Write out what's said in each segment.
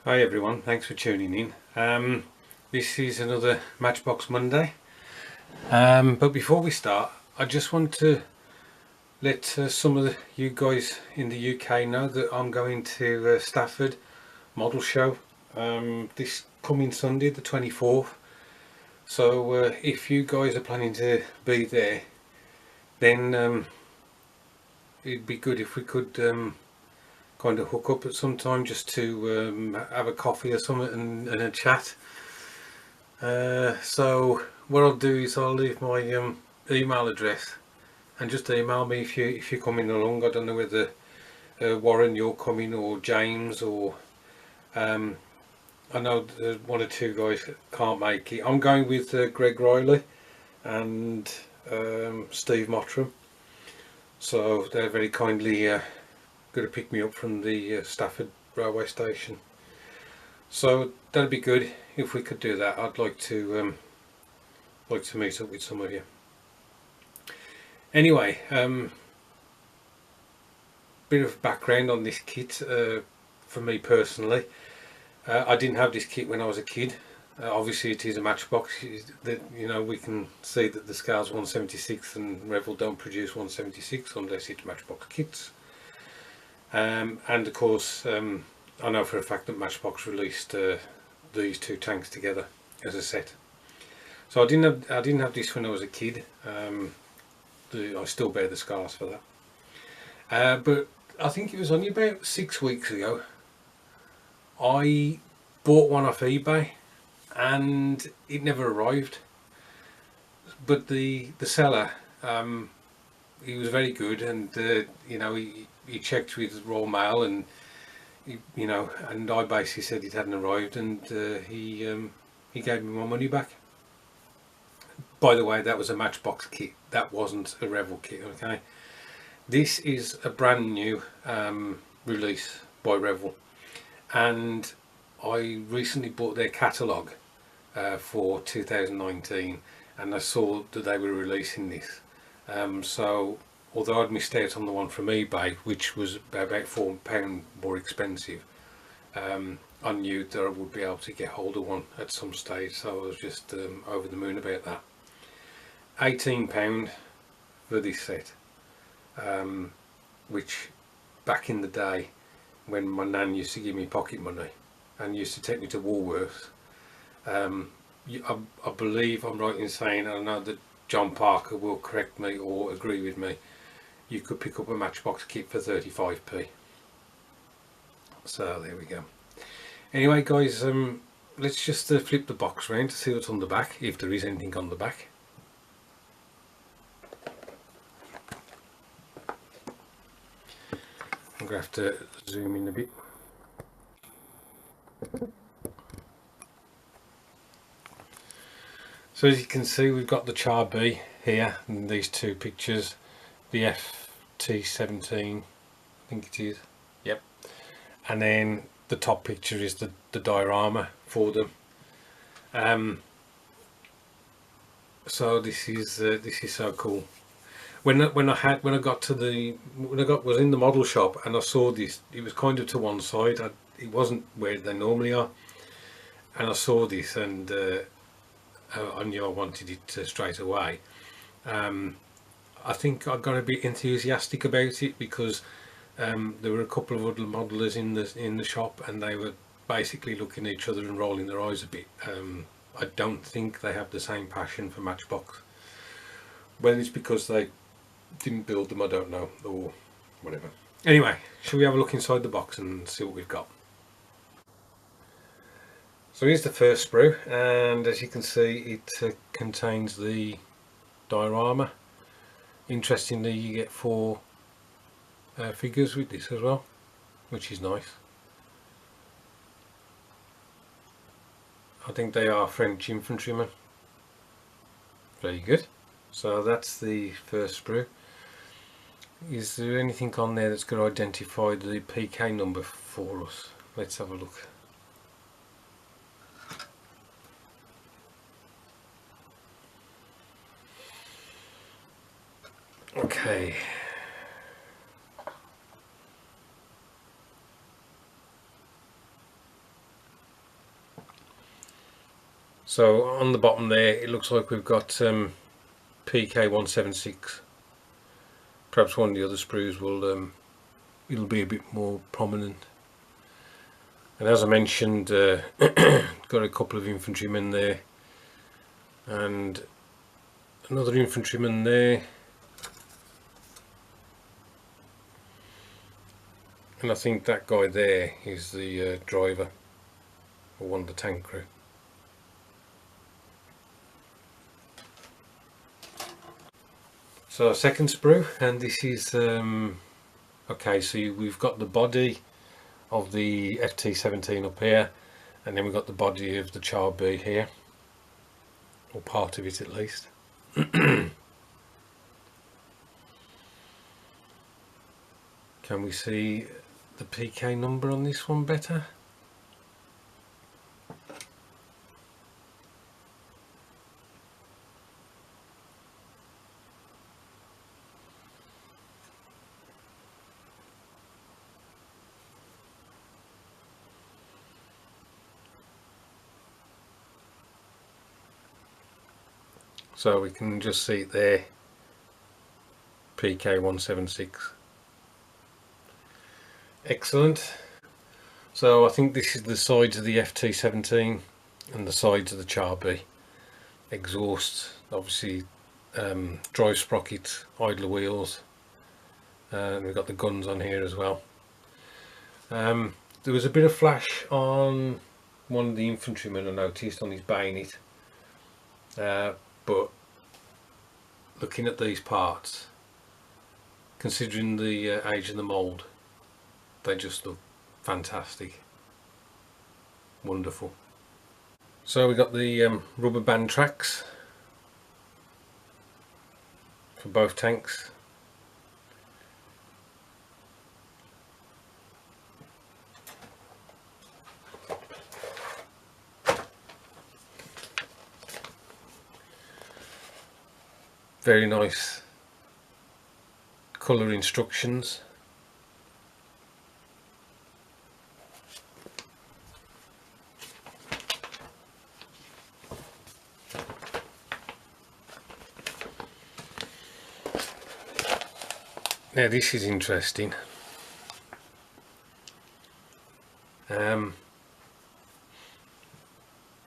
Hi everyone, thanks for tuning in. This is another Matchbox Monday. But before we start, I just want to let some of you guys in the UK know that I'm going to Stafford Model Show this coming Sunday, the 24th. So if you guys are planning to be there, then it'd be good if we could kind of hook up at some time just to have a coffee or something and a chat. So what I'll do is I'll leave my email address and just email me if you're coming along. I don't know whether Warren you're coming or James or I know one or two guys can't make it. I'm going with Greg Riley and Steve Mottram. So they're very kindly going to pick me up from the Stafford railway station. So that'd be good if we could do that. I'd like to meet up with some of you. Anyway, bit of background on this kit for me personally. I didn't have this kit when I was a kid. Obviously it is a Matchbox. We can see that the scale's 176 and Revell don't produce 176 unless it's Matchbox kits. And of course I know for a fact that Matchbox released these two tanks together as a set. So I didn't have this when I was a kid. I still bear the scars for that. But I think it was only about 6 weeks ago I bought one off eBay and it never arrived. But the seller, he was very good, and he checked with Royal Mail, and and I basically said it hadn't arrived, and he gave me my money back. By the way, that was a Matchbox kit. That wasn't a Revell kit. Okay, this is a brand new release by Revell, and I recently bought their catalogue for 2019, and I saw that they were releasing this. So although I'd missed out on the one from eBay, which was about £4 more expensive, I knew that I would be able to get hold of one at some stage, so I was just over the moon about that. £18 for this set, which back in the day when my nan used to give me pocket money and used to take me to Woolworths, I believe I'm right in saying, and I know that John Parker will correct me or agree with me, you could pick up a Matchbox kit for 35p. So there we go. Anyway guys, let's just flip the box round to see what's on the back, if there is anything on the back. I'm going to have to zoom in a bit. So as you can see, we've got the Char B here in these two pictures, the FT.17, I think it is, yep, and then the top picture is the diorama for them. So this is so cool. When I was in the model shop and I saw this, it was kind of to one side. It wasn't where they normally are, and I saw this and I knew I wanted it straight away. I think I got a bit enthusiastic about it because there were a couple of other modelers in the shop, and they were basically looking at each other and rolling their eyes a bit. I don't think they have the same passion for Matchbox. Whether it's because they didn't build them, I don't know, or whatever. Anyway, shall we have a look inside the box and see what we've got? So here's the first sprue, and as you can see, it contains the diorama. Interestingly, you get 4 figures with this as well, which is nice. I think they are French infantrymen. Very good. So that's the first sprue. Is there anything on there that's going to identify the PK number for us? Let's have a look. Okay. So on the bottom there it looks like we've got PK-176. Perhaps one of the other sprues will it'll be a bit more prominent. And as I mentioned, got a couple of infantrymen there and another infantryman there, and I think that guy there is the driver or one of the tank crew. So second sprue, and this is okay, so we've got the body of the FT-17 up here, and then we've got the body of the Char B here, or part of it at least. Can we see the PK number on this one better? So we can just see it there, PK-176. Excellent. So I think this is the sides of the FT-17 and the sides of the Char B. Exhaust, obviously drive sprockets, idler wheels, and we've got the guns on here as well. There was a bit of flash on one of the infantrymen I noticed on his bayonet, but looking at these parts, considering the age of the mould, they just look fantastic, wonderful. So we got the rubber band tracks for both tanks. Very nice colour instructions. Now this is interesting.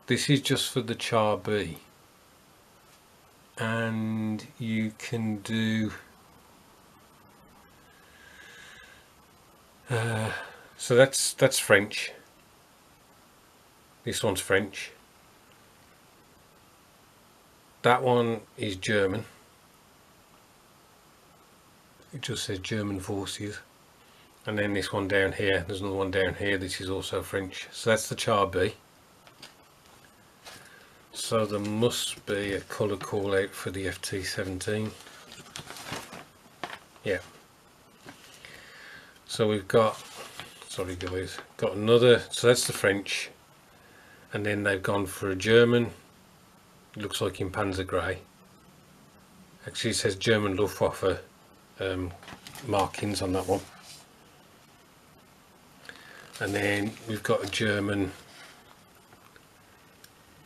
This is just for the Char B, and you can do so that's French. This one's French. That one is German. It just says German forces. And then this one down here, there's another one down here, this is also French. So that's the Char B. So there must be a colour call out for the FT-17. Yeah. So we've got, sorry guys, got another, so that's the French. And then they've gone for a German, it looks like in Panzer Grey. Actually it says German Luftwaffe markings on that one. And then we've got a German,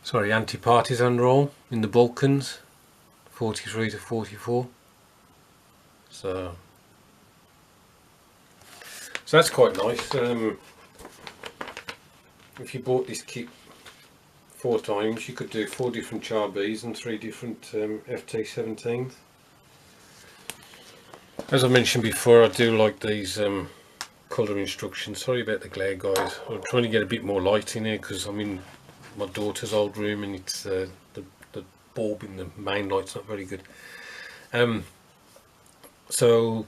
sorry, anti-partisan role in the Balkans, 43 to 44. So that's quite nice. If you bought this kit 4 times, you could do 4 different Char Bs and 3 different FT-17s. As I mentioned before, I do like these colour instructions. Sorry about the glare guys, I'm trying to get a bit more light in here because I'm in my daughter's old room and it's the bulb in the main light's not very good. So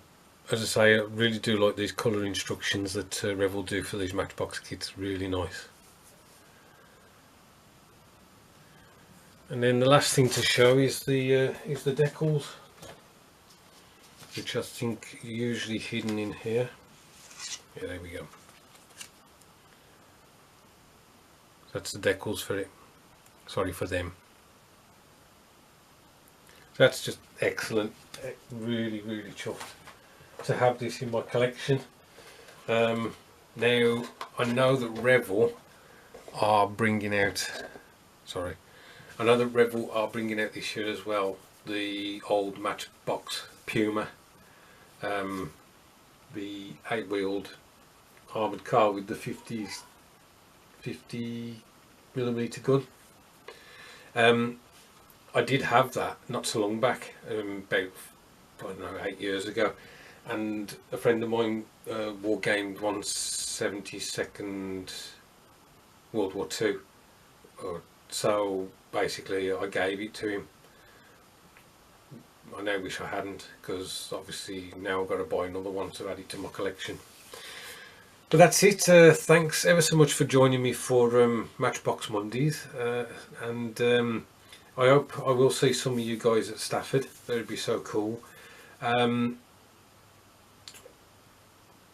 as I say, I really do like these colour instructions that Revell do for these Matchbox kits, really nice. And then the last thing to show is the decals, which I think are usually hidden in here. Yeah, there we go. That's the decals for it. Sorry for them. That's just excellent. Really, really chuffed to have this in my collection. Now I know that Revell are bringing out, sorry, I know that Revell are bringing out this year as well the old Matchbox Puma, the 8-wheeled armoured car with the 50mm gun. I did have that not so long back, about, I don't know, 8 years ago, and a friend of mine war gamed 172nd World War II, so basically I gave it to him. I now wish I hadn't, because obviously now I've got to buy another one to add it to my collection. But that's it. Thanks ever so much for joining me for Matchbox Mondays, and I hope I will see some of you guys at Stafford. That would be so cool.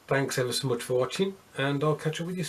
Thanks ever so much for watching, and I'll catch up with you soon.